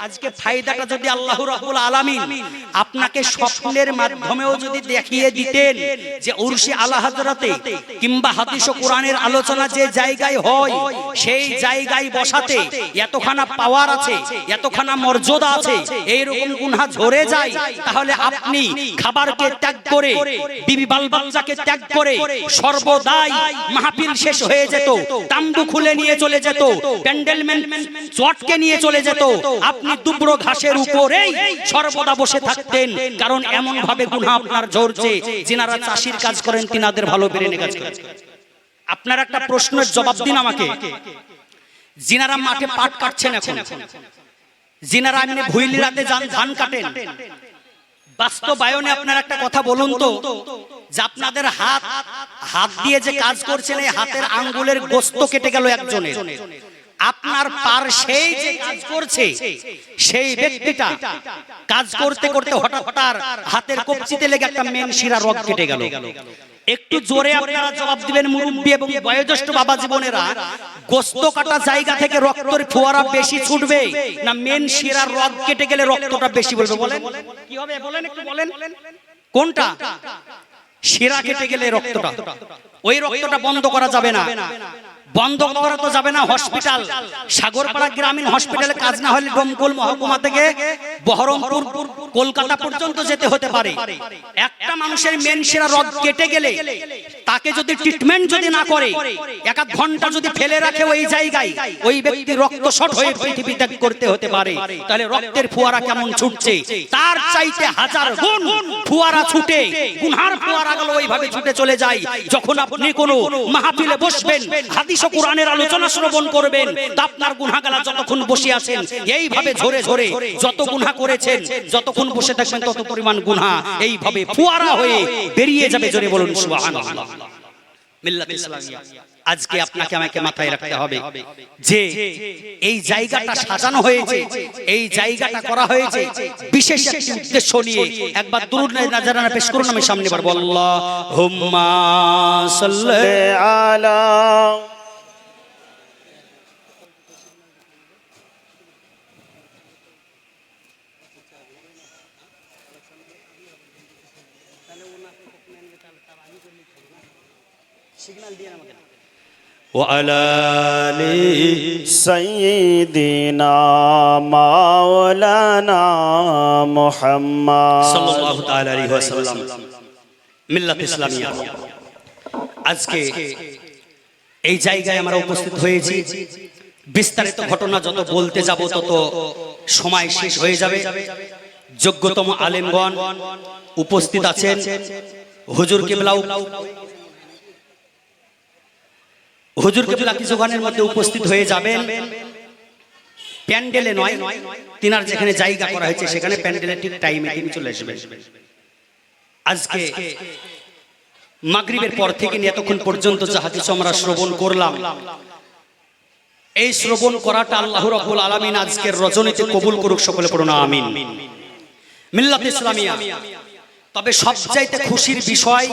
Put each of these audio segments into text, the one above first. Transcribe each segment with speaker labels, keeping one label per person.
Speaker 1: আজকে ফায়দাটা যদি আল্লাহ রাব্বুল আলামিন আপনাকে স্বপ্নের মাধ্যমেও যদি দেখিয়ে দিতেন যে উরসে আলা হযরতে কিংবা হাদিস ও কোরআনের আলোচনা যে জায়গায় হয় সেই জায়গায় বসাতে এতখানা পাওয়ার আছে, এতখানা মর্যাদা আছে, এইরকম গুনাহ ঝরে যায়, তাহলে আপনি খাবারকে ত্যাগ করে, বিবি বাল বাচ্চাকে ত্যাগ করে সর্বদাই মাহফিল শেষ হয়ে যেত, তাম্বু খুলে নিয়ে চলে যেত, প্যান্ডেলমেন্ট চটকে নিয়ে চলে যেত, আপনি দুবড়ো ঘাসের উপরেই সর্বদা বসে থাকতেন। কারণ এমন ভাবে গুনাহ আপনার ঝরছে, যিনারা চাষির কাজ করেন তিনাদের ভালো বেরেনে কাজ করেন। আপনার একটা প্রশ্নের জবাব দিন আমাকে, যিনারা মাঠে পাট কাটছেন, এখন যিনারা এমনি ভুইলি রাতে যান ধান কাটেন, বাস্তবায়নে আপনার একটা কথা বলুন তো, যে আপনাদের হাত দিয়ে যে কাজ করছেন এই হাতের আঙ্গুলের গোস্ত কেটে গেল একজনের, আপনার পার সেই যে কাজ করছে সেই ব্যক্তিটা কাজ করতে করতে হঠাৎ তার হাতের কবজিতে লেগে একটা মেন শিরা রগ কেটে গেল। একটু জোরে আপনারা জবাব দিবেন মুরব্বি এবং বয়োজ্যেষ্ঠ বাবা জীবনেরা, গোস্ত কাটা জায়গা থেকে রক্তের ফোয়ারা বেশি ছুটবে না মেন শিরার রগ কেটে গেলে রক্তটা বেশি বলবে? বলেন কি হবে, বলেন একটু বলেন কোনটা? শিরা কেটে গেলে রক্তটা, ওই রক্তটা বন্ধ করা যাবে না, বন্ধ করা তো যাবে না। হসপিটাল, সাগরপাড়া গ্রামীণ হসপিটালে কাজ না হলে ডোমকল মহকুমা থেকে বহরমপুর কলকাতা পর্যন্ত যেতে হতে পারে। একটা মানুষের মেন শিরা রগ কেটে গেলে তাকে যদি ট্রিটমেন্ট যদি না করে, এক আধ ঘন্টা যদি ফেলে রাখে ওই জায়গায়, ওই ব্যক্তি রক্ত শর্ট হয়ে পৃথিবী ত্যাগ করতে হতে পারে। তাহলে রক্তের ফোয়ারা কেমন ছুটছে, তার চাইতে হাজার গুণ ফোয়ারা ছুটে, গুনহার ফোয়ারা গুলো ওইভাবে ছুটে চলে যায়। যখন আপনি কোনো মাহফিলে বসবেন, হাদিস ও কোরআনের আলোচনা শ্রবণ করবেন, তা আপনার গুনাহগালা যতক্ষণ বসে আছেন এইভাবে ঝরে ঝরে যত গুনাহ করেছেন, যতক্ষণ বসে থাকবেন তত পরিমাণ গুনাহ এইভাবে ফোয়ারা হয়ে বেরিয়ে যাবে। জোরে বলুন সুবহানাল্লাহ। মিল্লাত ইসলামিয়া, আজকে আপনাকে আমাকে মাথায় রাখতে হবে যে এই জায়গাটা সাজানো হয়েছে, এই জায়গাটা করা হয়েছে বিশেষ একটি উদ্দেশ্য নিয়ে। একবার দুরূদ নাজারানা পেশ করুন, আমি সামনে বাড়বো। আল্লাহুম্মা সাল্লি আলা
Speaker 2: وعلى آل سيدنا مولانا محمد
Speaker 1: সাল্লাল্লাহু তাআলা আলাইহি ওয়াসাল্লাম। মিল্লাত ইসলামিয়া, আজকে এই জায়গায় আমরা উপস্থিত হয়েছি। বিস্তারিত ঘটনা যত বলতে যাব তত সময় শেষ হয়ে যাবে। যোগ্যতম আলেমগণ উপস্থিত আছেন। হুজুর কেবলা কিছুক্ষণের মধ্যে উপস্থিত হয়ে যাবেন। প্যান্ডেলে নয়, তিনার যেখানে জায়গা করা হয়েছে সেখানে প্যান্ডেলে ঠিক টাইমে তিনি চলে আসবেন। আজকে মাগরিবের পর থেকে নিয়ে এতক্ষণ পর্যন্ত যা হাদিস আমরা শ্রবণ করলাম, এই শ্রবণ করাটা আল্লাহ রাব্বুল আলামিন আজকের রজনীতে কবুল করুক। সকলে পড়ুন আমিন। মিল্লাত ইসলামিয়া, তবে সবচাইতে খুশির বিষয়,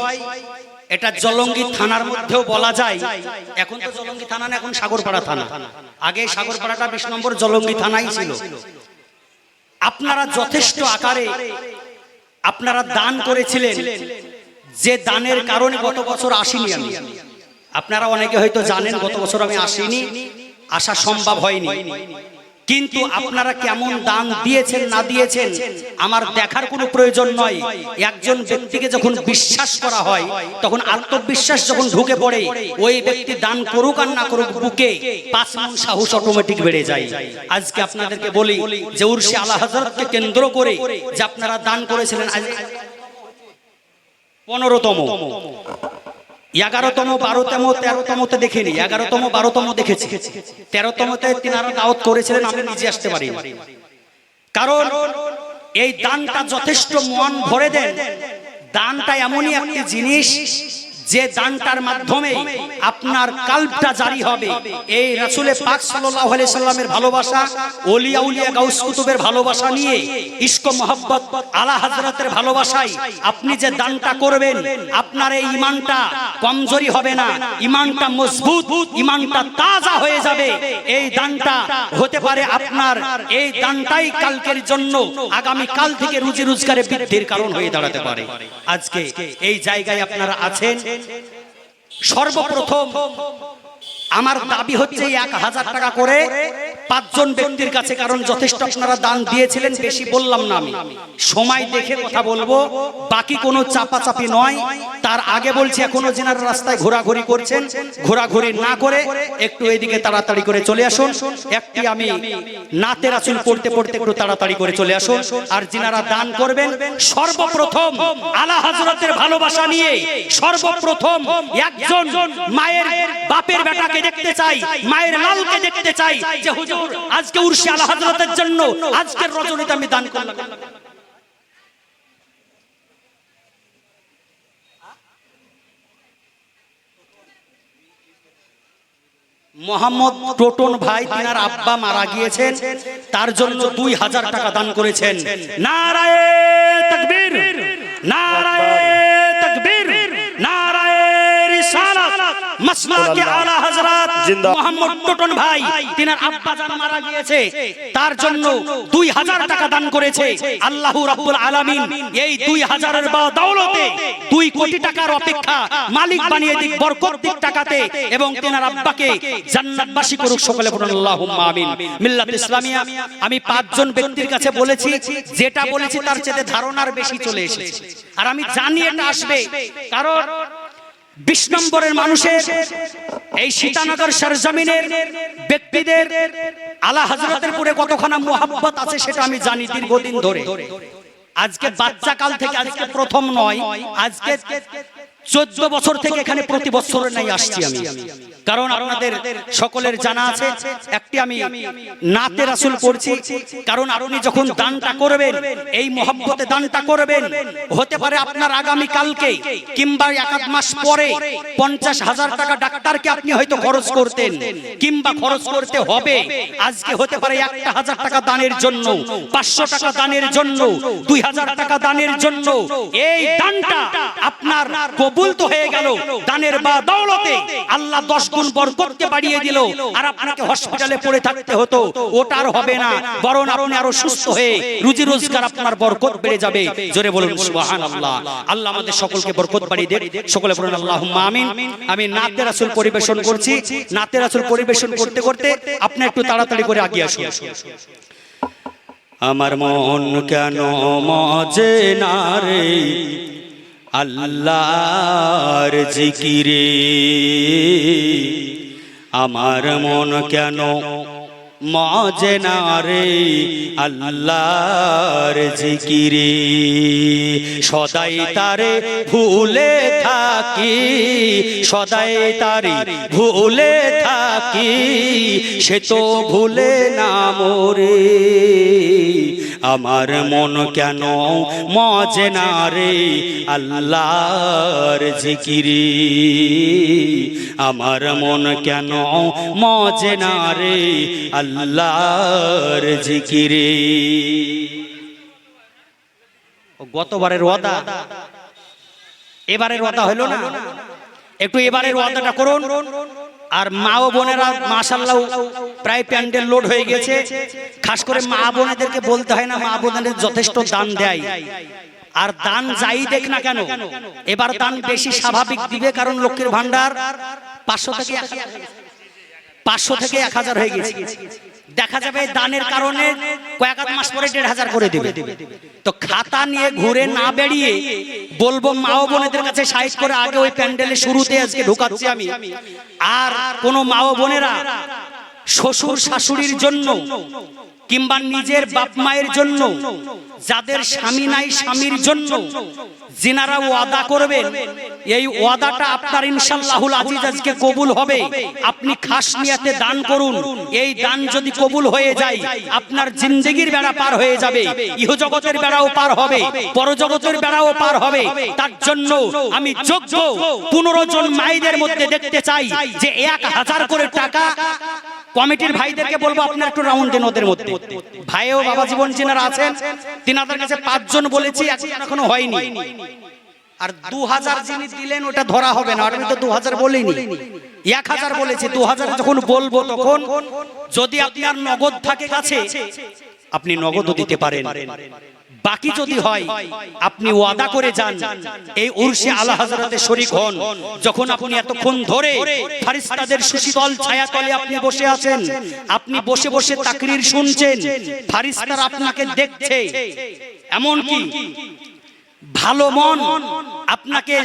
Speaker 1: এটা জলঙ্গি থানার মধ্যেও বলা যায়। এখন তো জলঙ্গি থানা না, এখন সাগরপাড়া থানা। আগে সাগরপাড়াটা 20 নম্বর জলঙ্গি থানাই ছিল। আপনারা যথেষ্ট আকারে আপনারা দান করেছিলেন, যে দানের কারণে গত বছর আসিনি আমি। আপনারা অনেকে হয়তো জানেন গত বছর আমি আসিনি, আসা সম্ভব হয়নি। কিন্তু আপনারা কেমন দান দিয়েছেন না দিয়েছেন আমার দেখার কোনো প্রয়োজন নয়। একজন ব্যক্তিকে যখন বিশ্বাস করা হয়, তখন আত্মবিশ্বাস যখন ঢুকে পড়ে, ওই ব্যক্তি দান করুক আর না করুক, বুকে 5 গুণ সাহস অটোমেটিক বেড়ে যায়। আজকে আপনাদেরকে বলি যে উরসে আলা হযরতকে কেন্দ্র করে যে আপনারা দান করেছিলেন, আজ 15তম, 11তম, 12তম, 13তমতে দেখিনি, 11তম, 12তম দেখেছি, 13তমতে তিনারা দাওয়াত করেছিলেন, আমি নিজে আসতে পারি। কারণ এই দানটা যথেষ্ট মন ভরে দেন। দানটা এমনই একটি জিনিস যে দানটার মাধ্যমে আপনার কালবটা জারি হবে। এই রাসূলে পাক সাল্লাল্লাহু আলাইহি সাল্লামের ভালোবাসা, ওলিয়া উলিয়া গাউস কুতুবের ভালোবাসা নিয়ে, ইশক মোহাব্বত আলা হযরতের ভালোবাসায় আপনি যে দানটা করবেন, আপনার এই ঈমানটা কমজোরি হবে না, ঈমানটা মজবুত, ঈমানটা তাজা হয়ে যাবে। এই দানটা হতে পারে আপনার, এই দানটাই কালকের জন্য, আগামী কাল থেকে রুজি রোজগারে বৃদ্ধির কারণ হয়ে দাঁড়াতে পারে। আজকে এই জায়গায় আপনারা আছেন। সর্বপ্রথম আমার দাবি হচ্ছে 1000 টাকা করে 5 জন ব্যক্তির কাছে, কারণ যথেষ্ট আপনারা দান দিয়েছিলেন, বেশি বললাম না, আমি সময় দেখে কথা বলবো, বাকি কোনো চাপাচাপি নয়। তার আগে বলছি, এখনো যেনারা রাস্তায় ঘোরাঘুরি করছেন, ঘোরাঘুরি না করে একটু এদিকে তাড়াতাড়ি করে চলে আসুন। একটি আমি নাতে রাসূল পড়তে পড়তে একটু তাড়াতাড়ি করে চলে আসুন। আর যিনারা দান করবেন, সর্বপ্রথম আলা হযরতের ভালোবাসা নিয়ে সর্বপ্রথম একজন মায়ের বাপের বেটাকে দেখতে চাই, মায়ের লালকে দেখতে চাই যে হুজুর আজকে উরসি আলা হযরতের জন্য আজকের রজনীতে আমি দান করলাম। মোহাম্মদ টোটন ভাই, তিনার আব্বা মারা গিয়েছেন, তার জন্য 2000 টাকা দান করেছেন। নারায়ে তাকবীর, নারায়ে তাকবীর, নারায়ে রিসালাত, মাসলাকে আলা হযরত মোহাম্মদ টোটন ভাই, তিনার আব্বা জান মারা গিয়েছে, তার জন্য 2000 টাকা দান করেছে। আল্লাহ রাব্বুল আলামিন এই 2000 এর বদৌলতে 2 কোটি টাকার অপেক্ষা মালিক বানিয়ে দিক, বরকত দিক টাকাতে, এবং তিনার আব্বাকে জান্নাতবাসী করুক। সকলে বলুন আল্লাহুম্মা আমিন। মিল্লাত ইসলামিয়া আমি 5 জন ব্যক্তির কাছে বলেছি, যেটা বলেছি তার চেয়ে ধারণার বেশি চলে এসেছে, আর আমি জানি এটা আসবে, কারণ 20 নম্বরের মানুষের এই সীতানগর সরজমিনের ব্যক্তিদের আলা হযরতের উপরে কতখানা মুহাব্বত আছে সেটা আমি জানি দীর্ঘদিন ধরে। আজকে বাচ্চা কাল থেকে, আজকে প্রথম নয়, আজকে 14 বছর থেকে এখানে প্রতি বছরের নাই আসছি আমি, কারণ আপনাদের সকলের জানা আছে একটি আমি নাতে রাসূল পড়ছি, কারণ আপনি যখন দানটা করবেন, এই মহব্বতে দানটা করবেন, হতে পারে আপনার আগামী কালকে কিংবা 1 মাস পরে 50,000 টাকা ডাক্তারকে আপনি হয়তো খরচ করতেন, কিংবা খরচ করতে হবে, আজকে হতে পারে 1000 টাকা দানের জন্য, 500 টাকা দানের জন্য, 2000 টাকা দানের জন্য, এই দানটা আপনার কবুল তো হয়ে গেল। দানের বদৌলতে আল্লাহ 10 গুণ বরকতকে বাড়িয়ে দিল, আর আপনাকে হসপিটালে পড়ে থাকতে হতো, ওটা আর হবে না, বরং আপনি আরো সুস্থ হয়ে রুজি রোজগার আপনার বরকত বেড়ে যাবে। জোরে বলুন সুবহানাল্লাহ। আল্লাহ আমাদের সকলকে বরকত বাড়িয়ে দেন। সকলে বলুন আল্লাহুম্মা আমিন। আমি নাতে রাসূল পরিবেশন করছি, নাতে রাসূল পরিবেশন করতে করতে আপনি একটু তাড়াতাড়ি করে আগিয়ে আসুন।
Speaker 2: আমার মন কেন মজে না রে আল্লাহর জিকিরে, আমার মন কেন মজে না রে আল্লাহর জিকিরে, সদাই তারে ভুলে থাকি, সদাই তারে ভুলে থাকি, সে তো ভুলে না মোরে, আমার মন কেন মজে না রে আল্লাহর জিকিরে, আমার মন কেন মজে না রে আল্লাহর জিকিরে।
Speaker 1: গতবারের ওয়াদা এবারের ওয়াদা হলো না, একটু এবারের ওয়াদাটা করুন। আর মা ও বোনেরা মাশাআল্লাহ প্রায় প্যান্ডেল লোড হয়ে গেছে, খাস করে মা বোনেদেরকে বলতে হয় না, মা বোনেদের যথেষ্ট দান দেয়, আর দান যাই দেখ না কেন এবার দান বেশি স্বাভাবিক দিবে, কারণ লক্ষ্মীর ভান্ডার 500 থেকে 1000 হয়ে গেছে। দেখা যাবে দানের কারণে কয়েক মাস পরে 1500 করে দেবে। তো খাতা নিয়ে ঘুরে না বেরিয়ে বলবো মা ও বোনেদের কাছে সাইজ করে আগে ওই প্যান্ডেলের শুরুতে আজকে ঢোকাচ্ছি আমি। আর কোন মা ও বোনেরা শ্বশুর শাশুড়ির জন্য কিংবা নিজের বাপ মায়ের জন্য, যাদের স্বামী নাই স্বামীর জন্য যিনারা ওয়াদা করবেন, এই ওয়াদাটা আপনার ইনশাআল্লাহুল আজিজ আজকে কবুল হবে। আপনি খাস নিয়াতে দান করুন। এই দান যদি কবুল হয়ে যায়, আপনার জিন্দেগির বেড়া পার হয়ে যাবে, ইহজগতের বেড়াও পার হবে, পরজগতের বেড়াও পার হবে। তার জন্য আমি যোগ্য 15 জন মায়েদের মধ্যে দেখতে চাই যে 1000 করে টাকা কমিটির ভাইদেরকে বলবো আপনারা একটু রাউন্ড দেন ওদের মধ্যে। ভাইও বাবা জীবন যিনারা আছেন তিনাদের কাছে 5 জন বলেছি, এখনো হয়নি। আর 2000 যিনি দিলেন ওটা ধরা হবে না, আমি তো 2000 বলিনি, 1000 বলেছি। 2000 যখন বলবো তখন যদি আপনার নগদ থাকে কাছে আপনি নগদও দিতে পারেন, বাকি যদি হয় আপনি ওয়াদা করে যান এই উরসে আলা হযরতে শরীক হন। যখন আপনি এতক্ষণ ধরে ফেরেশতাদের সুশীতল ছায়াতলে আপনি বসে আছেন, আপনি বসে বসে তাকরীর শুনছেন, ফেরেশতারা আপনাকে দেখছে, এমন কি ভালো মন আপনাকে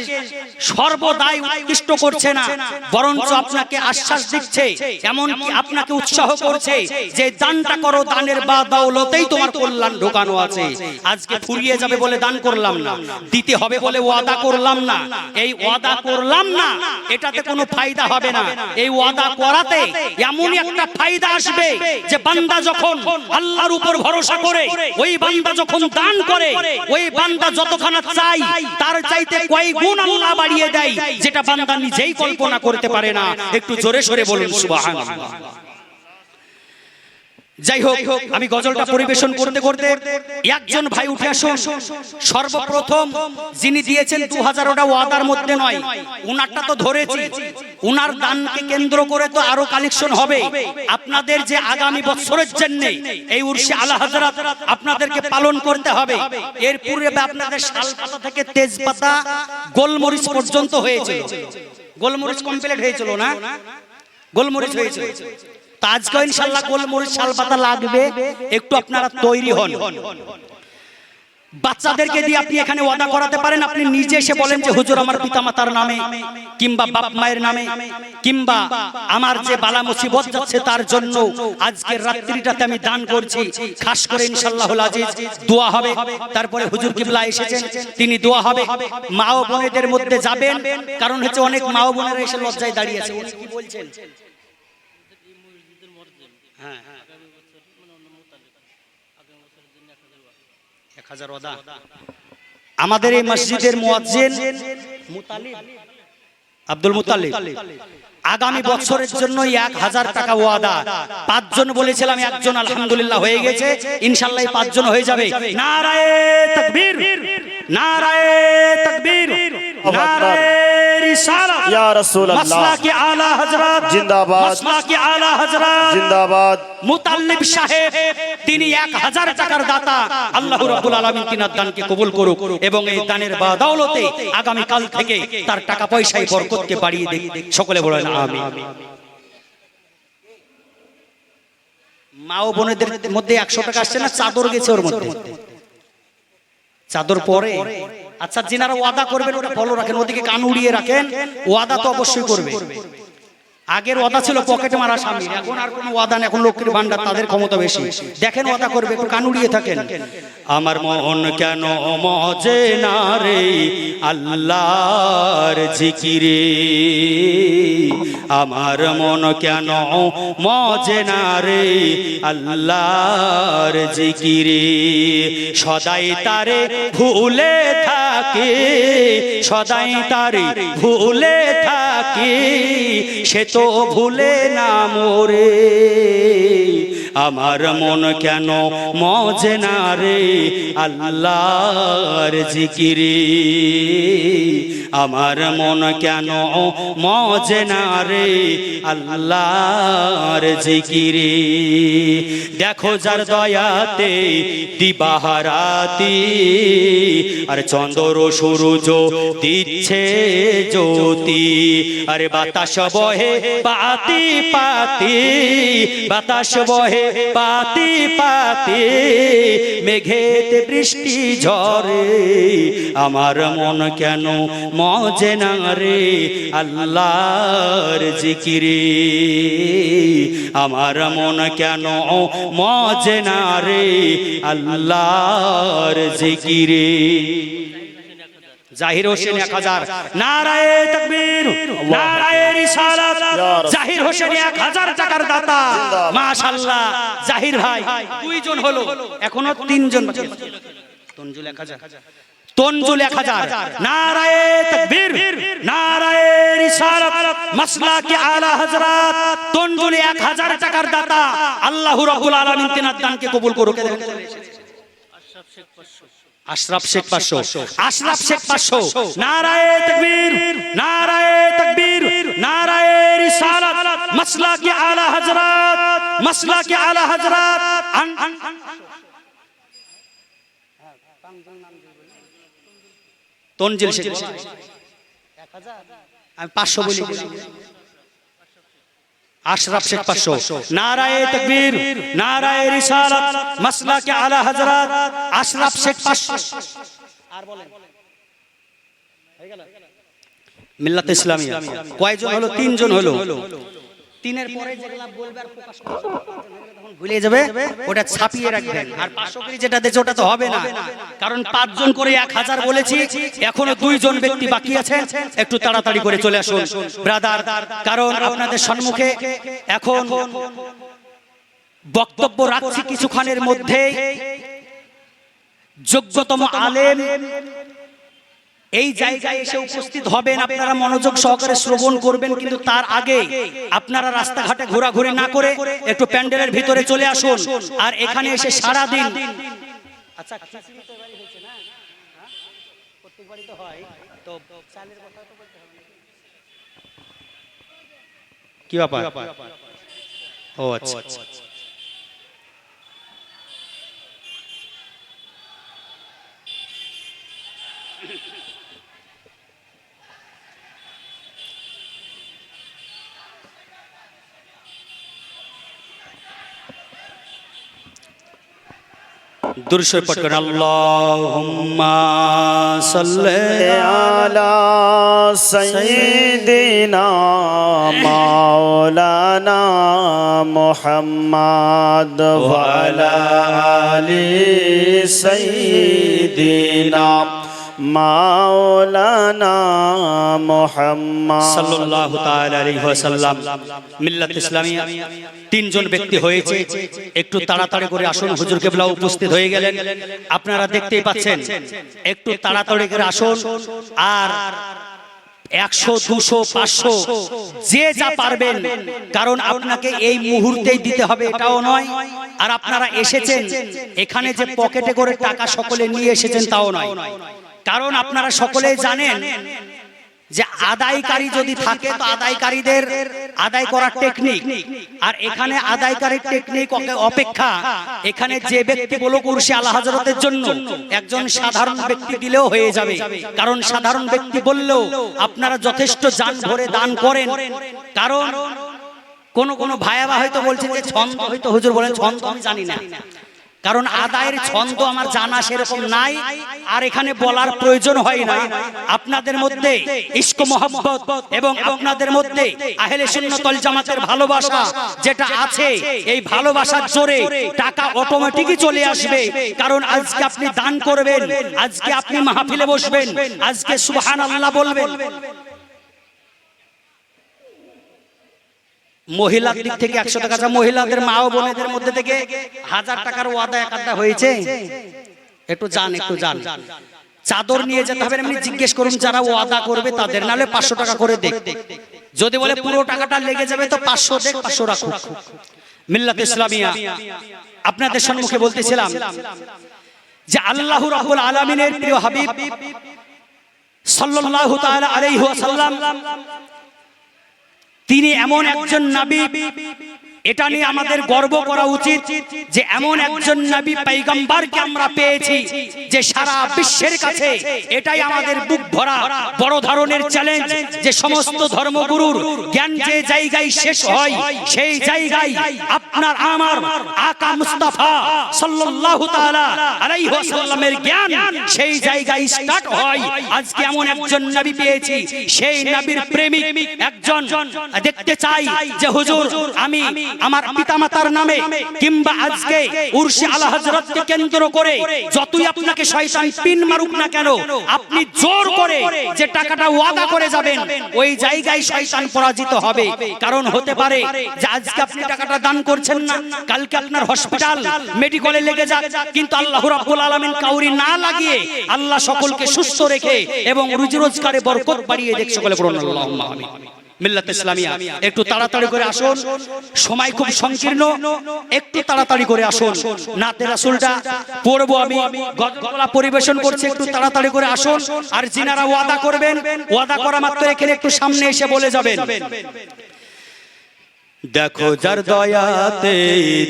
Speaker 1: সর্বদাই উৎকৃষ্ট করছে না, বরঞ্চ আপনাকে আশ্বাস দিচ্ছে, এমন কি আপনাকে উৎসাহ করছে যে দানটা করো, দানের বাদৌলতেই তোমার কল্যাণ ঢোকানো আছে। আজকে ফুরিয়ে যাবে বলে দান করলাম না, দিতে হবে বলে ওয়াদা করলাম না, এই ওয়াদা করলাম না এটাতে কোনো ফায়দা হবে না। এই ওয়াদা করাতে এমনই একটা ফায়দা আসবে যে বান্দা যখন আল্লাহর উপর ভরসা করে, ওই বান্দা যখন দান করে, ওই বান্দা যতখানা চাই তার চাইতে কয়েক গুণ আল্লাহ বাড়িয়ে দেয়, যেটা বান্দা নিজেই কল্পনা করতে পারে না। একটু জোরে সোরে বলুন সুবহানাল্লাহ। যাই হোক, আমি গজলটা পরিবেশন করতে করতে একজন ভাই উঠে আসুন। সর্বপ্রথম যিনি দিয়েছেন 2000, ওটা ওয়াদার মধ্যে নয়, উনারটা তো ধরেছি, উনার দানকে কেন্দ্র করে তো আরো কালেকশন হবে। আপনাদের যে আগামী বছরের জন্য এই উরসে আলা হযরত আপনাদেরকে পালন করতে হবে, এর পূর্বে আপনাদের শালপাতা থেকে তেজপাতা গোলমরিচ পর্যন্ত হয়েছিল। গোলমরিচ কমপ্লিট হয়েছিল না? গোলমরিচ হয়েছিল। আজকে ইনশাআল্লাহ গোলমরিচ শালপাতা লাগবে, একটু আপনারা তৈরি হন। বাচ্চাদেরকে দিয়ে আপনি এখানে ওয়াদা করাতে পারেন, আপনি নিজে এসে বলেন যে হুজুর আমার পিতামাতার নামে কিংবা বাপ মায়ের নামে কিংবা আমার যে বালা মুসিবত যাচ্ছে তার জন্য আজকের রাত্রিটাতে আমি দান করছি। খাস করে ইনশাআল্লাহুল আজিজ দোয়া হবে, তারপরে হুজুর কিবলা এসেছেন, তিনি দোয়া হবে। মা ও বোনেদের মধ্যে যাবেন, কারণ হচ্ছে অনেক মা ও বোনেরা এসে লজ্জায় দাঁড়িয়ে আছে। উনি কি বলছেন? হ্যাঁ, 1000 ওয়াদা। আমাদের এই মসজিদের মুয়াজ্জিন আব্দুল মুত্তালিব আগামী বছরের জন্য 1000 টাকা ওয়াদা। 5 জন বলেছিলাম, একজন আলহামদুলিল্লাহ হয়ে গেছে, ইনশাআল্লাহ 5 জন হয়ে যাবে। নারায়ে তাকবীর, নারায়ে তাকবীর, নারায়ে রিসালাত,
Speaker 3: ইয়া রাসূলুল্লাহ,
Speaker 1: মাসলাকে আলা হযরত
Speaker 3: জিন্দাবাদ,
Speaker 1: মাসলাকে আলা হযরত
Speaker 3: জিন্দাবাদ।
Speaker 1: মুতাল্লিব সাহেব তিনি 1000 টাকার দাতা। আল্লাহ রাব্বুল আলামিন তিনার দানকে কবুল করুক এবং এই দানের বাদৌলতে আগামী কাল থেকে তার টাকা পয়সায় বরকতকে বাড়িয়ে দিক। সকলে বলেন আমিন। মা ও বোনেদের মধ্যে 100 টাকা আসছে না? চাদর গেছে ওর মধ্যে, চাদর পরে। আচ্ছা, যিনারা ওয়াদা করবেন ওটা ফলো রাখেন, ওদিকে কান উড়িয়ে রাখেন। ওয়াদা তো অবশ্যই করবে। আগের ওয়াদা ছিল পকেটে মারা স্বামী, এখন আর কোনো ওয়াদা নেই, এখন লক্ষ্মীর ভান্ডার, তাদের ক্ষমতা বেশি। দেখেন ওয়াদা করবে, একটু কান উড়িয়ে থাকেন।
Speaker 2: আমার মন কেন মজে না রে আল্লাহর জিকিরে, আমার মন কেন মজে না রে আল্লাহর জিকিরে, সদাই তারে ভুলে থাকে, সদাই তারে ভুলে থাকে, সে তো ভুলে না মোরে। আমার মন কেন মজে না রে আল্লাহর জিকিরে, আমার মন কেন মজে না রে আল্লাহর জিকিরে। দেখো যার দয়াতে দিবাহারাতি আর চন্দ্র সূরজ দিচ্ছে জ্যোতি, আরে বাতাস বহে পাতি পাতি, বাতাস বহে পাতি পাতি, মেঘেতে বৃষ্টি ঝরে আমার মন কেন মজে না রে আল্লাহর জিকিরে আমার মন কেন মজে না রে আল্লাহর জিকিরে জাহির হোসেন 1000 নারায়ে তাকবীর নারায়ে রিসালাত জাহির হোসেন 1000 টাকার দাতা মাশাআল্লাহ জাহির ভাই দুইজন হলো এখনো তিনজন বাকি আছে তনজুল 1000 তনজুল 1000 নারায়ে তাকবীর নারায়ে রিসালাত মাসলাকে আলা হযরত তনজুল 1000 টাকার দাতা আল্লাহ রাব্বুল আলামিন তিনার দানকে কবুল করুক আশরাফ শেখ 500 আশরাফ শেখ 500 নারায়ে তাকবীর নারায়ে তাকবীর নারায়ে রিসালাত মাসলাকে আলা হযরত মাসলাকে আলা হযরত তনজিল শেখ 1000 আমি 500 বলি আশরাফ শেখ 500 নারায়ে তাকবীর নারায়ে রিসালাত মাসলাকে আলা হযরত আশরাফ শেখ 500 আর বলেন হয়ে গেল মিল্লাত ইসলামিয়া কয়জন হলো তিনজন হলো তিনের পরে যেগুলা বলবে আর প্রকাশ করবে তখন ভুলে যাবে ওটা ছাপিয়ে রাখবেন আর 500 করে যেটা দেছে ওটা তো হবে না কারণ পাঁচজন করে 1000 বলেছি এখনো দুইজন ব্যক্তি বাকি আছেন একটু তাড়াতাড়ি করে চলে আসুন ব্রাদার কারণ আপনাদের সম্মুখে এখন বক্তব্য রাখছি কিছুক্ষণের মধ্যে যোগ্যতম আলেম এই জায়গায় এসে উপস্থিত হবেন আপনারা মনোযোগ সহকারে শ্রবণ করবেন কিন্তু তার আগে আপনারা রাস্তাঘাটে ঘোরাঘুরি না করে একটু প্যান্ডেলের ভিতরে চলে আসুন আর এখানে এসে সারা দিন আচ্ছা খিচুড়ি তো এবারে হচ্ছে না হ্যাঁ প্রত্যেকবারই তো হয় তো চালের কথা তো বলতে হবে কি ব্যাপার ও আচ্ছা দুরূদ পাঠ করেন আল্লাহুম্মা সাল্লি
Speaker 3: আলা সাইয়্যিদিনা মাওলানা মুহাম্মদ ওয়া আলা আলি সাইয়্যিদিনা মাওলানা মুহাম্মদ
Speaker 2: সাল্লাল্লাহু তাআলা আলাইহি ওয়াসাল্লাম মিল্লাত ইসলামিয়া তিনজন ব্যক্তি হয়েছে একটু তাড়াতাড়ি করে আসুন হুজুর কিবলা উপস্থিত হয়ে গেলেন আপনারা দেখতেই পাচ্ছেন একটু তাড়াতাড়ি করে আসুন আর 100 200 500 যে যা পারবেন কারণ আপনাকে এই মুহূর্তেই দিতে হবে এটাও নয় আর আপনারা এসেছেন এখানে যে পকেটে করে টাকা সকলে নিয়ে এসেছেন তাও নয় কারণ আপনারা সকলেই জানেন যে আদায়কারী যদি থাকে তো আদায়কারীদের আদায় করার টেকনিক আর এখানে আদায়কারীর টেকনিক অপেক্ষা এখানে যে ব্যক্তি বলুক উরসে আলা হযরতের জন্য একজন সাধারণ ব্যক্তি দিলেও হয়ে যাবে কারণ সাধারণ ব্যক্তি বললেও আপনারা যথেষ্ট জান ভরে দান করেন কারণ কোন ভাইয়া হয়তো বলছেন যে ছন্দ হয়তো হুজুর বলেন ছন্দ আমি জানি না কারণ আদায়ের ছন্দ আমার জানা সেরকম নাই আর এখানে বলার প্রয়োজন হয় না আপনাদের মধ্যে ইশক মোহাব্বত এবং আপনাদের মধ্যে আহলে সুন্নাত ওয়াল জামাতের ভালোবাসা যেটা আছে এই ভালোবাসার জোরে টাকা অটোমেটিকই চলে আসবে কারণ আজকে আপনি দান করবেন আজকে আপনি মাহফিলে বসবেন আজকে সুবহানাল্লাহ বলবেন মহিলার দিক থেকে 100 টাকা মহিলাদের মা ও বোনেদের মধ্যে থেকে 1000 টাকার ওয়াদা একাদা হয়েছে একটু জান চাদর নিয়ে যেতে হবে এমনি জিজ্ঞেস করুন যারা ওয়াদা করবে তাদের নালে 500 টাকা করে দেখ যদি বলে পুরো টাকাটা লেগে যাবে তো 500 দেখ 500 রাখুক মিল্লাত ইসলামিয়া আপনাদের সম্মুখে বলতেছিলাম যে আল্লাহ রাব্বুল আলামিনের প্রিয় হাবিব সাল্লাল্লাহু তাআলা আলাইহি ওয়াসাল্লাম তিনি এমন একজন নবী
Speaker 1: এটা নিয়ে আমাদের গর্ব করা উচিত যে এমন একজন নবী পয়গম্বরকে আমরা পেয়েছি যে সারা বিশ্বের কাছে এটাই আমাদের বুক ভরা বড় ধরনের চ্যালেঞ্জ যে সমস্ত ধর্মগুরুর জ্ঞান যে জায়গায় শেষ হয় সেই জায়গায় আপনার আমার আকা মুস্তাফা সাল্লাল্লাহু তাআলা আলাইহি ওয়াসাল্লামের জ্ঞান সেই জায়গায় স্টার্ট হয়। আজকে এমন একজন নবী পেয়েছি সেই নবীর প্রেমিক একজন দেখতে চাই যে হুজুর আমি আমার পিতামাতার নামে কিংবা আজকে উরসে আলা হযরতকে কেন্দ্র করে যতই আপনাকে শয়তান পিন মারুক না কেন আপনি জোর করে যে টাকাটা ওয়াদা করে যাবেন ওই জায়গায় শয়তান পরাজিত হবে। কারণ হতে পারে যে আজকে আপনি টাকাটা দান করছেন না, কালকে আপনার হসপিটাল মেডিকেলে লেগে যাক, কিন্তু আল্লাহ রাব্বুল আলামিন কাউরি না লাগিয়ে আল্লাহ সকলকে সুস্থ রেখে এবং রুজি রোজগারে বরকত বাড়িয়ে দেখ। সকলে বলুন আল্লাহুম্মা আমিন। মিল্লাত ইসলামিয়া একটু তাড়াতাড়ি করে আসুন, সময় খুব সংকীর্ণ, একটু তাড়াতাড়ি করে আসুন। নাতে রাসূলটা পড়বো, আমি গলা পরিবেশন করছি, একটু তাড়াতাড়ি করে আসুন। আর যিনারা ওয়াদা করবেন ওয়াদা করা মাত্র এখানে একটু সামনে এসে বলে যাবেন।
Speaker 2: দেখো যার দয়াতে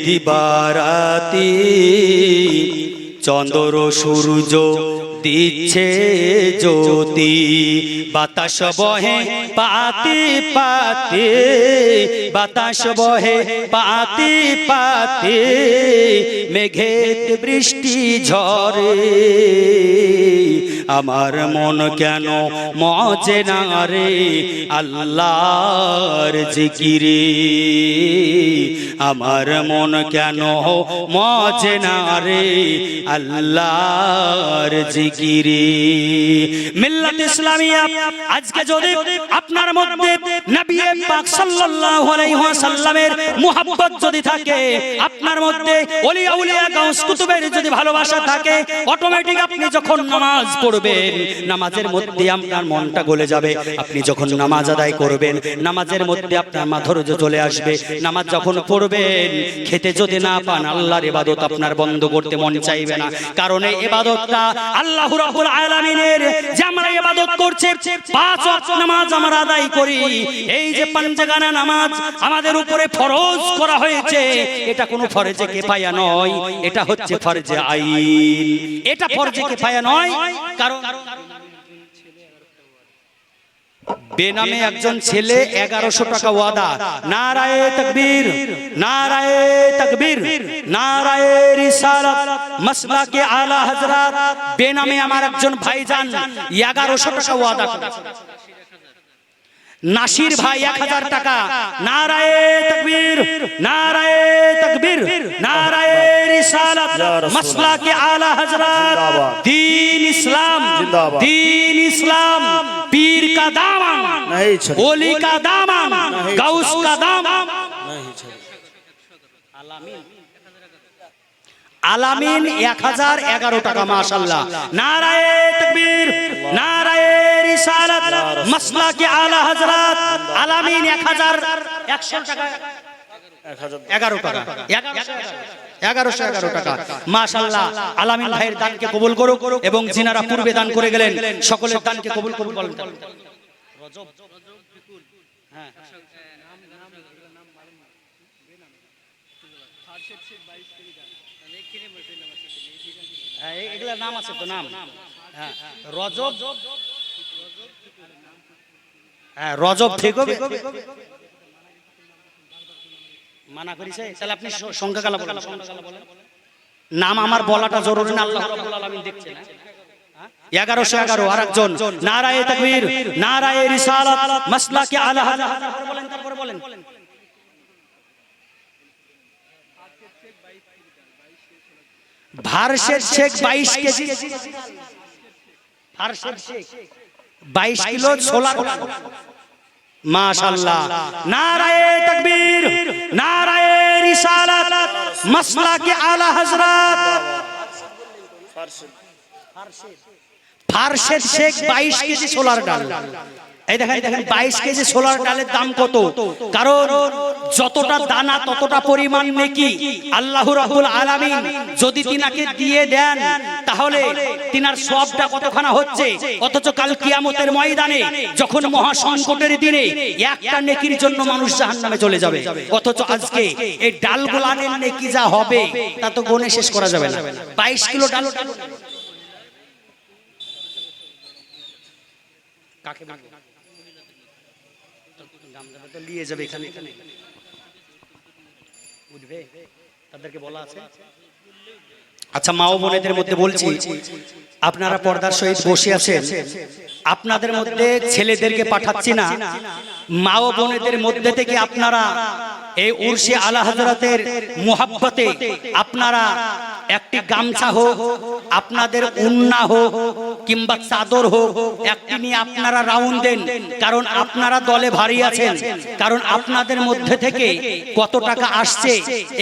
Speaker 2: দিবারাতি চন্দ্র সূর্য দিচ্ছে জ্যোতি, বাতাস বহে পাতি পাতি, বাতাস বহে পাতি পাতি, মেঘের বৃষ্টি ঝরে, আমার মন কেন মজে না রে আল্লাহর জিকিরে, আমার মন কেন মজে না রে আল্লাহর জিকিরে।
Speaker 1: মিল্লাত ইসলামিয়া আজকে যদি আপনার মধ্যে নবী পাক সাল্লাল্লাহু আলাইহি ওয়াসাল্লামের মুহাব্বত যদি থাকে, আপনার মধ্যে ওলি আউলিয়া গাউস কুতুবের যদি ভালোবাসা থাকে, অটোমেটিক আপনি যখন নামাজ পড়বেন নামাজের মধ্যে আপনার মনটা গলে যাবে। আপনি যখন নামাজ আদায় করবেন নামাজের মধ্যে আপনার মাধুর্য চলে আসবে। নামাজ যখন পড়বেন খেতে যদি না পান আল্লাহর ইবাদত আপনার বন্ধ করতে মন চাইবে না। কারণ এই ইবাদতটা আল্লাহ রাব্বুল আলামিনের যে আমরা ইবাদত করছি, 5 ওয়াক্ত নামাজ আমরা আদায় করি, এই যে পাঞ্জাগানা নামাজ আমাদের উপরে ফরজ করা হয়েছে, এটা কোনো ফরজে কিফায়া নয়, এটা হচ্ছে ফরজে আইন। এটা ফরজে কিফায়া নয়। কারণ
Speaker 2: বেনামে একজন ছেলে 1100 টাকা ওয়াদা, নারায়ে তাকবীর, নারায়ে তাকবীর, নারায়ে রিসালাত, মাসলাকে আলা হযরত, বেনামে আমার একজন ভাইজান 1100 টাকা ওয়াদা করেছে।
Speaker 1: নাসির ভাই 1000 টাকা, নারায়ে তাকবীর, নারায়ে তাকবীর, নারায়ে রিসালাত, মাসলাকে আলা হযরত, দ্বীন ইসলাম, দ্বীন ইসলাম, পীর কা দামান, ওলি কা দামান, গাউস কা দামান, আলামিন 1011 টাকা। মাশাআল্লাহ, নারায়ে তাকবীর, নারায়ে রিসালাত, মাসলাকে আলা হযরত, আলামিন 1100 টাকা, 11 টাকা, 1111 টাকা। মাশাআল্লাহ, আলামিন ভাইয়ের দানকে কবুল করুক এবং যিনারা পূর্বে দান করে গেলেন সকলের দানকে কবুল করুন। বলেন রজব, হ্যাঁ, এগুলা নাম আছে তো, নাম, হ্যাঁ, রজব, হ্যাঁ, রজব ঠিক হবে, মানা করিছে। তাহলে আপনি সংখ্যা কালা বলেন, নাম আমার বলাটা জরুরি না, আল্লাহ রাব্বুল আলামিন দেখছেন। 1111 আরেকজন, নারায়ে তাকবীর, নারায়ে রিসালাত, মাসলাকে আলা হযরত, বলেন, তারপরে বলেন। ভার্সের শেখ 22 কেজি, ভার্সের শেখ 22 কিলো ছোলা। মাশাআল্লাহ, নারায়ে তাকবীর, নারায়ে রিসালাত, মাসলাকে আলা হযরত, ফারশেদ শেখ 22 কেজি ছোলার ডাল। এই দেখেন দেখেন 22 কেজি ছোলার ডালের দাম কত? কারণ যতটা দানা ততটা পরিমাণ নেকি আল্লাহ রাব্বুল আলামিন যদি তিনাকে দিয়ে দেন তাহলে তিনার সওয়াবটা কতখানা হচ্ছে। অথচ কাল কিয়ামতের ময়দানে যখন মহা সংকটের দিনে একটা নেকির জন্য মানুষ জাহান্নামে চলে যাবে, অথচ আজকে এই ডালগুলানের নেকি যা হবে তা তো গুণে শেষ করা যাবে না। 22 কিলো ডাল কাকে তো নিয়ে যাবে এখানে বুঝবে, তাদেরকে বলা আছে। আচ্ছা মা ও বোনেদের মধ্যে বলছি, আপনারা পর্দার সহিত বসে আছেন, আপনাদের মধ্যে ছেলেদেরকে পাঠাচ্ছি না, মা ও বোনেদের মধ্যে থেকে আপনারা এই উরসে আলা হযরতের মুহাব্বতে আপনারা একটি গামছা হোক, আপনাদের উন্না হোক কিংবা চাদর হোক, একটি নিয়ে আপনারা রাউন্ড দেন। কারণ আপনারা দলে ভারী আছেন, কারণ আপনাদের মধ্যে থেকে কত টাকা আসছে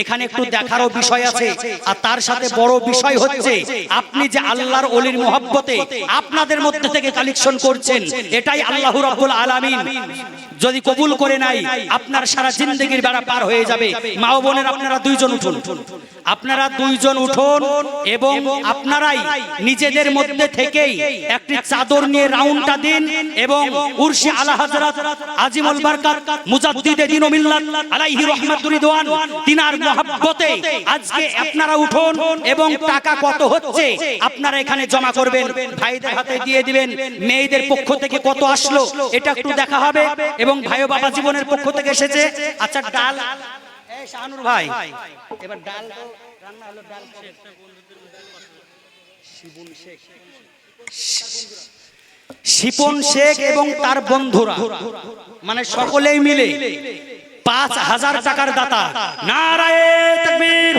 Speaker 1: এখানে একটু দেখারও বিষয় আছে। আর তার সাথে বড় বিষয় হচ্ছে আপনি যে আল্লাহর ওলির মুহাব্বতে আপনাদের মধ্যে থেকে কালেকশন করছেন, এটাই আল্লাহ রাব্বুল আলামিন যদি কবুল করে নাই আপনার সারা জিন্দেগির বেড়া পার হয়ে যাবে। মা ও বোনের আপনারা দুইজন উঠুন, আপনারা দুইজন উঠুন এবং আপনারাই নিজেদের মধ্যে থেকেই একটি চাদর নিয়ে রাউন্ডটা দিন এবং উরসে আলা হযরত আজিমুল বারকাত মুজাদ্দিদে দ্বীন ও মিল্লাত আলাইহি রাহমাতুর রিদওয়ান তিনার মুহাব্বতে আজকে আপনারা উঠুন এবং টাকা কত হচ্ছে আপনারা এখানে জমা করবেন, ভাইদের হাতে দিয়ে দিবেন। মেয়েদের পক্ষ থেকে কত আসলো এটা একটু দেখা হবে এবং ভাই ও বাবা জীবনের পক্ষ থেকে এসেছে। আচ্ছা ডাল এই শাহানুর ভাই, এবার ডাল তো রান্না হলো, ডাল শিপন শেখ এবং তার বন্ধুরা মানে সকলেই মিলে 5000 টাকার দাতা। নারায়ে তাকবীর,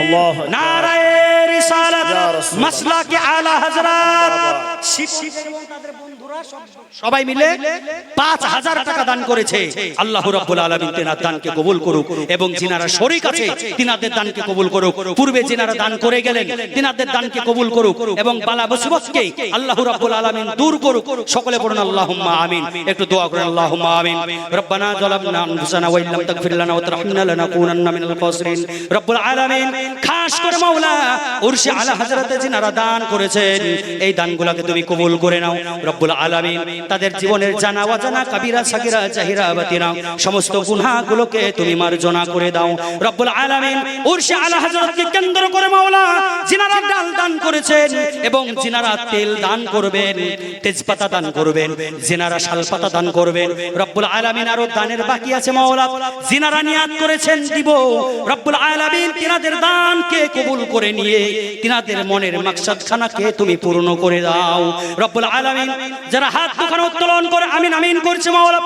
Speaker 1: নারায়ে রিসালাত, মাসলাকে আলা হযরত শিপন এবং তাদের বন্ধুরা সবাই মিলে 5000 টাকা দান করেছে। আল্লাহ রাব্বুল আলামিন তিনার দানকে কবুল করুক এবং যিনারা শরীক আছে তিনাদের দানকে কবুল করুক, পূর্বে যিনারা দান করে গেলেন তিনাদের দানকে কবুল করুক এবং বালা মুসিবতকে আল্লাহ রাব্বুল আলামিন দূর করুক। সকলে পড়ুন আল্লাহুম্মা আমিন, একটু দোয়া করেন আল্লাহুম্মা আমিন। রব্বানা যালামনা আনফুসানা ওয়া ইল্লাম তাগফির লানা ওয়া তারহামনা লানাকুনান্না মিনাল খাসিরিন। রব্বুল আলামিন খাস করে মাওলা উরসে আলা হযরতে যিনারা দান করেছেন এই দানগুলোকে তুমি কবুল করে নাও রব্বুল আলামিন। তাদের জীবনের জানা অজানা কাবিরা সাগিরা জাহিরা বাতিনা সমস্ত গুনাহগুলোকে তুমি মার্জনা করে দাও রব্বুল আলামিন। উরসে আলা হযরতকে কেন্দ্র করে মাওলা যিনারা ডাল দান করেছেন এবং যিনারা তেল দান করবেন, তেজপাতা দান করবেন, যিনারা শালপাতা দান করবেন রব্বুল আলামিন, আরো দানের বাকি আছে মাওলা যিনারা নিয়াত করেছেন দিব রব্বুল আলামিন তিনাদের দানকে কবুল করে নিয়ে তিনাদের মনের মাকসাদখানাকে তুমি পূর্ণ করে দাও রব্বুল আলামিন। যারা হাত দুখানে উত্তোলন করে আমিন আমিন করছে মাওলা,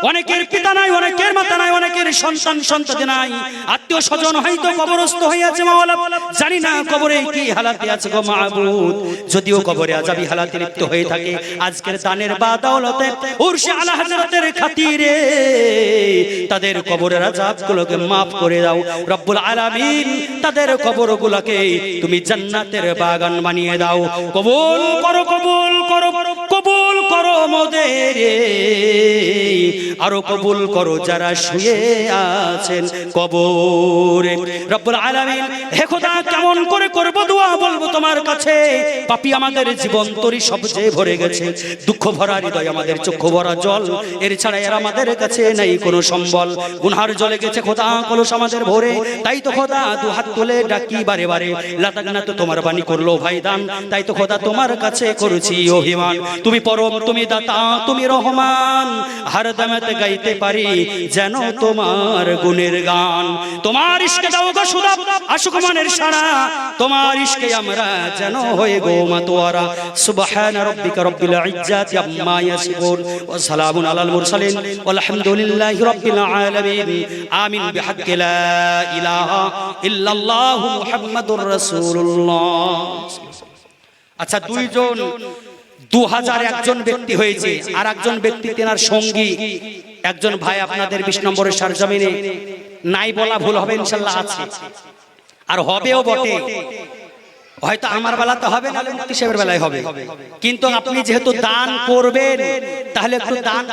Speaker 1: অনেকের পিতা নাই, অনেকের মাতা নাই, অনেকের সন্তান সন্ততি নাই, আত্মীয় স্বজন হয়তো কবরস্থ হয়ে আছে মাওলা, জানি না কবরে কি হালাতে আছে গো মাবুদ। যদিও কবরে আযাবি হালাতে লিপ্ত হয়ে থাকে, আজকের দানের বাদৌলতে উরসে আলা হযরতের খাতিরে তাদের কবরের আযাবগুলোকে maaf করে দাও রব্বুল আলামিন। তাদের কবরগুলোকে তুমি জান্নাতের বাগান বানিয়ে দাও। কবুল করো, কবুল করো, কবুল করো মোদের, আরো কবুল করো যারা শুয়ে আছেন কবরে রব্বুল আলামিন। হে খোদা কেমন করে করব দোয়া বলবো তোমার কাছে, পাপী আমাদের জীবন তরি সবচেয়ে ভরে গেছে, দুঃখ ভরা হৃদয় আমাদের চক্ষু ভরা জল, এর ছাড়া আর আমাদের কাছে নাই কোনো সম্বল। গুনহার জলে গেছে খোদা কলস আমাদের ভরে, তাই তো খোদা দু হাত তুলে ডাকি বারে বারে, লাতাগনা তো তোমার বাণী করলো ভাই দান, তাই তো খোদা তোমার কাছে করেছি অভিমান। তুমি পরম, তুমি দাতা, তুমি রহমান, হরদমতে গাইতে পারি যেন তোমার গুণের গান। তোমার ইশকে দাও গো সুদা আশুক মনের সারা, তোমার ইশকে আমরা যেন হয়ে গো মাতোয়ারা। সুবহান রাব্বিকা রব্বিল ইজ্জাতি আম্মা ইয়াসিফুন ওয়া সালামুন আলাল মুরসালিন ওয়ালহামদুলিল্লাহি রাব্বিল আলামিন। আমিন বিহাক্কি লা ইলাহা ইল্লাল্লাহু মুহাম্মাদুর রাসূলুল্লাহ। আচ্ছা দুইজন 2001 জন ব্যক্তি হয়েছে, আর একজন ব্যক্তি তেনার সঙ্গী একজন ভাই আপনাদের 20 নম্বরের সরজমিনে নাই বলা ভুল হবে ইনশাআল্লাহ আছে আর হবেও বটে। হয়তো আমার বেলাতে হবে না, মুফতি সাহেবের বেলায় হবে, কিন্তু আপনি যেহেতু দান করবেন তাহলে একটু দান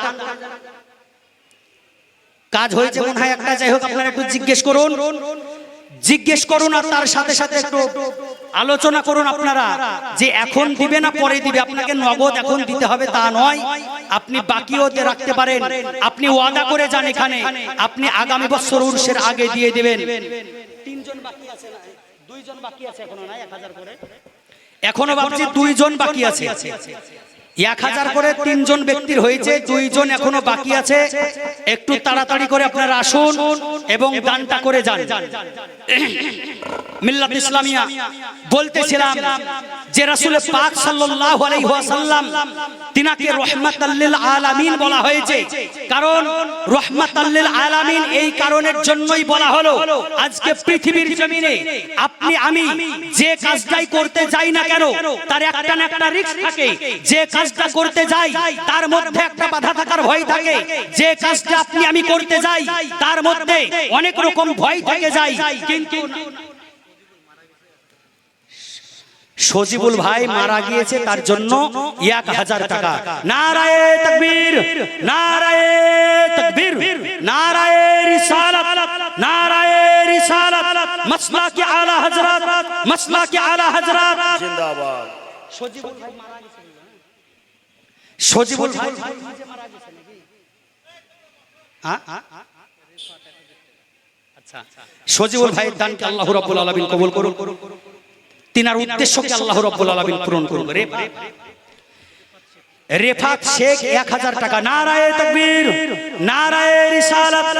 Speaker 1: কাজ হয়েছে মনে হয় একটা। যাই হোক, আপনারা একটু জিজ্ঞেস করুন আর তার সাথে সাথে একটু আলোচনা করুন আপনারা যে এখন দিবে না পরে দিবে। আপনাকে নগদ এখন দিতে হবে তা নয়, আপনি বাকিও রাখতে পারেন। আপনি ওয়াদা করে যান এখানে আপনি আগামী বছর উরসের আগে দিয়ে দিবেন। তিনজন বাকি আছে না, দুইজন বাকি আছে এখনো, না 1000 করে এখনো ভাবছি দুইজন বাকি আছে। 1000 করে তিনজন ব্যক্তির হয়েছে, দুইজন এখনো বাকি আছে। একটু তাড়াতাড়ি করে আপনারা আসুন এবং দানটা করে যান। মিল্লাত ইসলামিয়া বলতেছিলাম যে রাসূল পাক সাল্লাল্লাহু আলাইহি ওয়াসাল্লাম তিনাকে রাহমাতাল লিল আলামিন বলা হয়েছে, কারণ রাহমাতাল লিল আলামিন এই কারণের জন্যই বলা হলো আজকে পৃথিবীর জমিনে আপনি আমি যে কাজটাই করতে যাই না কেন তার একটা না একটা রিস্ক থাকে। যে কাজটা করতে যাই তার মধ্যে একটা বাধা থাকার ভয় থাকে। যে কাজটা আপনি আমি করতে যাই তার মধ্যে অনেক রকম ভয় থেকে যায়। কিন্তু সজিবুল ভাই মারা গিয়েছে, তার জন্য 1000 টাকা। নারায়ে তাকবীর, নারায়ে তাকবীর, নারায়ে রিসালাত, নারায়ে রিসালাত, মাসলাকে আলা হযরত, মাসলাকে আলা হযরত
Speaker 3: জিন্দাবাদ।
Speaker 1: সজিবুল ভাই মারা গেছে, সজিবুল ভাই নিজে মারা গেছে নাকি? আচ্ছা, সজিবুল ভাইয়ের দানকে আল্লাহ রাব্বুল আলামিন কবুল করুন, তিনার উদ্দেশ্যকে আল্লাহ রাব্বুল আলামিন পূরণ করুন। রেফাত শেখ 1000 টাকা। নারায়ে তাকবীর, নারায়ে রিসালাত,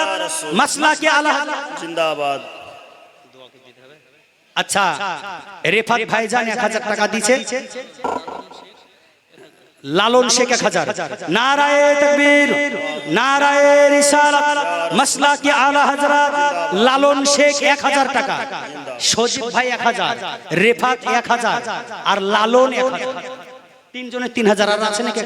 Speaker 1: মাসলাকে আলা
Speaker 3: জিন্দাবাদ।
Speaker 1: আচ্ছা, রেফাত ভাইজান 1000 টাকা দিয়েছে। লালন শেখ 1000। নারায়ে তাকবীর, নারায়ে রিসালাত, মাসলাকে আলা হযরত, লালন শেখ 1000 টাকা। সজীব ভাই 1000, রেফাত 1000 আর লালন 1000। তিনজনে 3000 আর আছে নাকি?